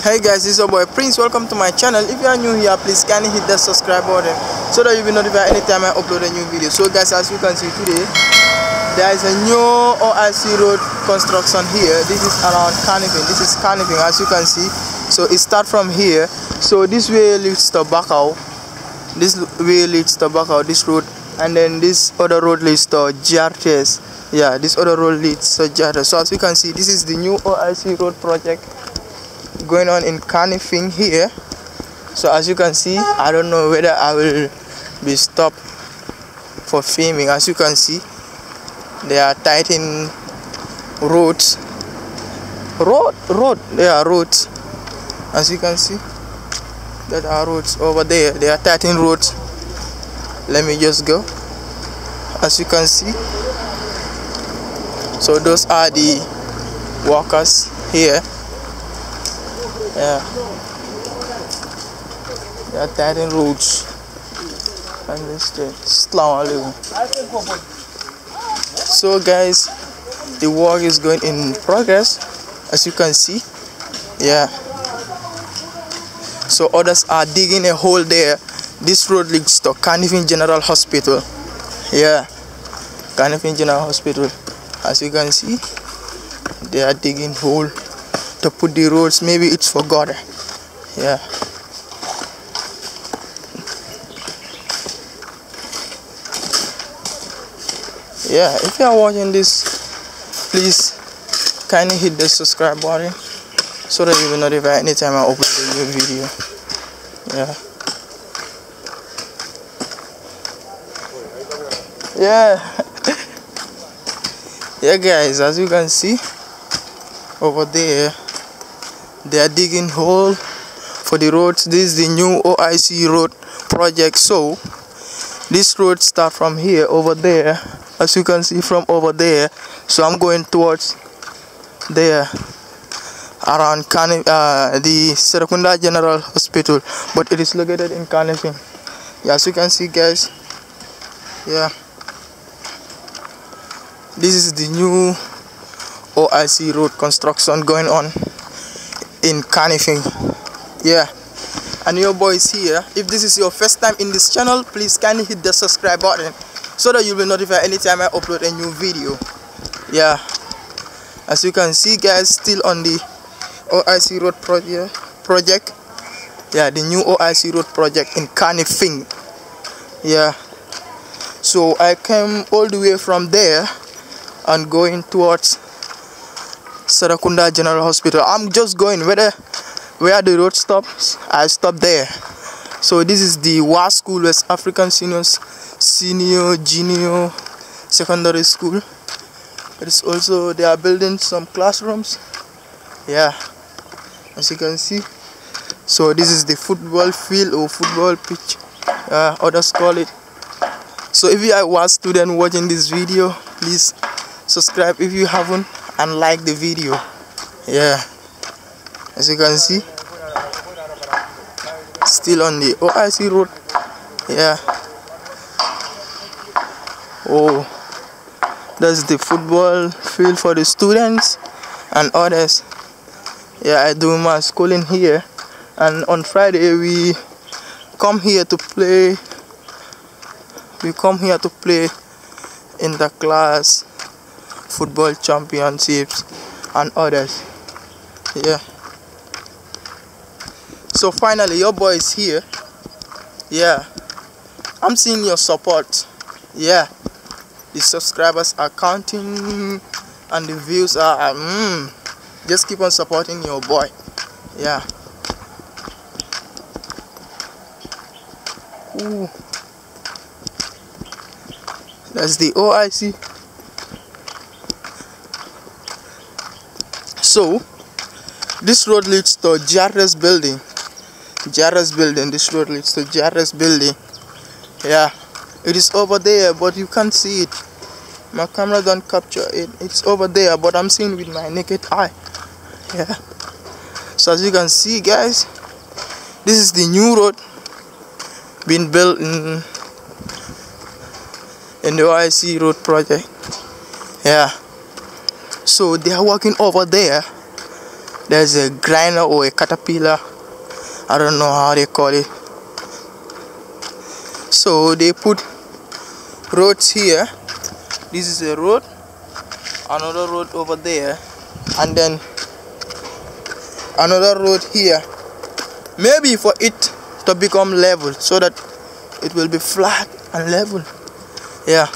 Hey guys, this is your boy Prince. Welcome to my channel. If you are new here, please kindly hit the subscribe button so that you'll be notified anytime I upload a new video. So guys, as you can see today, there is a new OIC road construction here. This is around Kanifing. This is Kanifing, as you can see. So it starts from here. So this way leads to Bakau. This way leads to Bakau, this road. And then this other road leads to Jartes. Yeah, this other road leads to Jartes. So as you can see, this is the new OIC road project going on in Kanifing here. So as you can see, I don't know whether I will be stopped for filming. As you can see, they are tightening roads. There are roads. As you can see, there are roads over there. They are tightening roads. Let me just go. As you can see, so those are the workers here. Yeah, they are tightening roads and this so guys, the work is going in progress, as you can see. Yeah, so others are digging a hole there. This road leads to Kanifing General Hospital. Yeah, Kanifing General Hospital. As you can see, they are digging hole to put the roads. Maybe it's for God. Yeah. Yeah, if you are watching this, please kindly hit the subscribe button so that you will notify anytime I upload a new video. Yeah. Yeah guys, as you can see over there, they are digging hole for the roads. This is the new OIC road project. So this road start from here over there, as you can see from over there. So I'm going towards there around the Serakunda General Hospital, but it is located in Kanifing. Yeah, as you can see guys. Yeah, this is the new OIC road construction going on in Kanifing. Yeah, and your boy is here. If this is your first time in this channel, please kindly hit the subscribe button so that you'll be notified anytime I upload a new video. Yeah, as you can see guys, still on the OIC road project. Yeah, the new OIC road project in Kanifing. Yeah, so I came all the way from there and going towards Serakunda General Hospital. I'm just going where the road stops. I stop there. So this is the WAS School, West African Junior Secondary School. It is also, they are building some classrooms. Yeah, as you can see. So this is the football field or football pitch, others call it. So if you are a WAS student watching this video, please subscribe if you haven't and like the video. Yeah, as you can see, still on the OIC road. Yeah. Oh, that's the football field for the students and others. Yeah, I do my schooling here, and on Friday we come here to play. We come here to play in the class football championships and others. Yeah, so finally your boy is here. Yeah, I'm seeing your support. Yeah, the subscribers are counting and the views are just keep on supporting your boy. Yeah. Ooh, that's the OIC. So this road leads to Jarres building. This road leads to Jarres building. Yeah, it is over there, but you can't see it. My camera don't capture it. It's over there, but I'm seeing with my naked eye. Yeah. So as you can see, guys, this is the new road being built in the OIC road project. Yeah. So they are working over there There's a grinder or a caterpillar, I don't know how they call it. So they put roads here. This is a road, another road over there, and then another road here, maybe for it to become level, so that it will be flat and level. Yeah.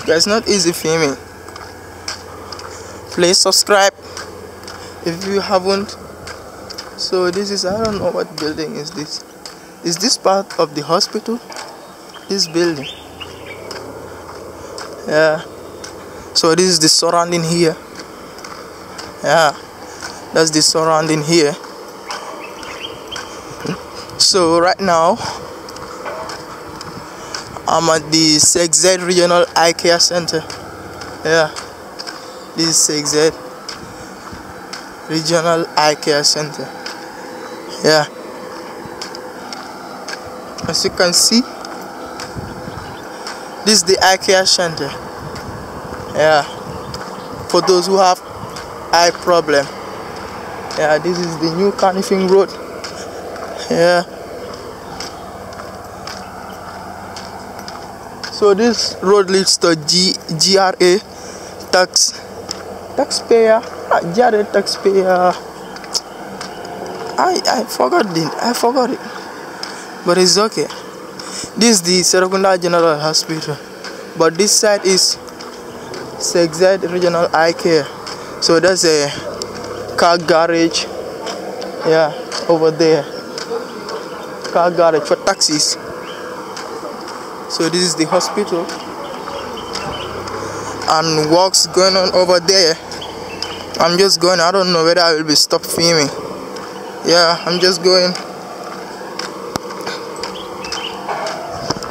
Guys, not easy filming. Please subscribe if you haven't. So this is, I don't know what building is this. Is this part of the hospital? This building. Yeah. So this is the surrounding here. Yeah. That's the surrounding here. So right now I'm at the CXZ Regional Eye Care Center. Yeah. This is CXZ Regional Eye Care Center. Yeah. As you can see, this is the eye care center. Yeah. For those who have eye problem. Yeah, this is the new Kanifing road. Yeah. So this road leads to GRA taxpayer. GRA taxpayer. I forgot it. But it's okay. This is the Serekunda General Hospital. But this side is CXZ Regional Eye Care. So that's a car garage. Yeah, over there. Car garage for taxis. So this is the hospital, and works going on over there. I'm just going. I don't know whether I will be stopped filming. Yeah, I'm just going,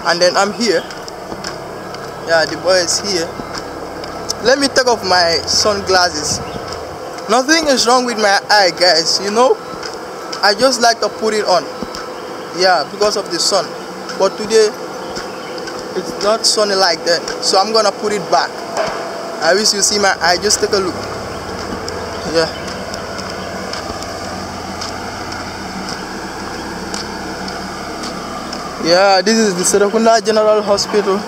and then I'm here. Yeah, the boy is here. Let me take off my sunglasses. Nothing is wrong with my eye, guys. You know, I just like to put it on. Yeah, because of the sun. But today it's not sunny like that, so I'm gonna put it back. I wish you see my eye. Just take a look. Yeah. Yeah, this is the Serekunda General Hospital.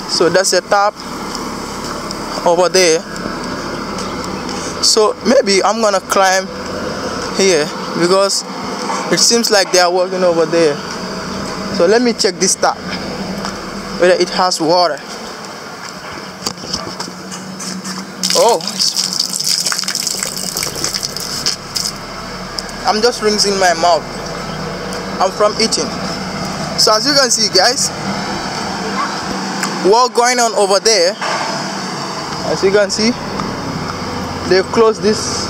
So that's a tap over there. So maybe I'm gonna climb here because it seems like they are working over there. So let me check this tap, whether it has water. Oh, I'm just rinsing my mouth. I'm from eating. So as you can see, guys, work going on over there. As you can see, they closed this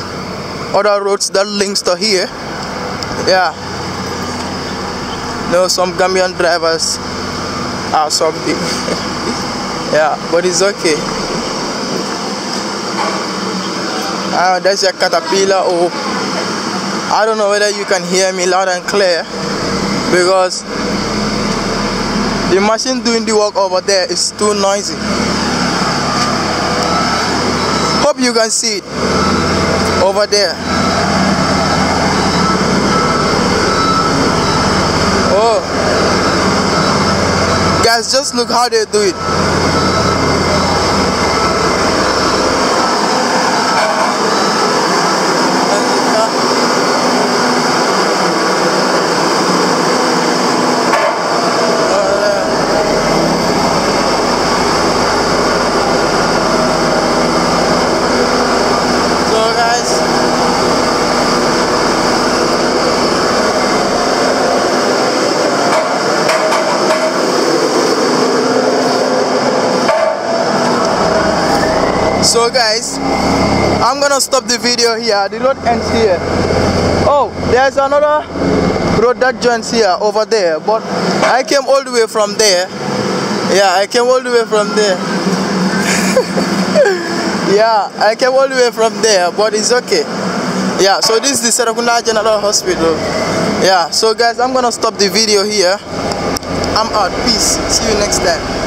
other roads that links to here. Yeah. No, some Gambian drivers are something. Yeah, but it's okay. There's a caterpillar. Oh, I don't know whether you can hear me loud and clear because the machine doing the work over there is too noisy. Hope you can see it over there. Oh, guys, just look how they do it. So guys, I'm gonna stop the video here. The road ends here. Oh, there's another road that joins here over there, but I came all the way from there. Yeah, I came all the way from there. Yeah, I came all the way from there, but it's okay. Yeah, so this is the Serakunda General Hospital. Yeah, so guys, I'm gonna stop the video here. I'm out. Peace. See you next time.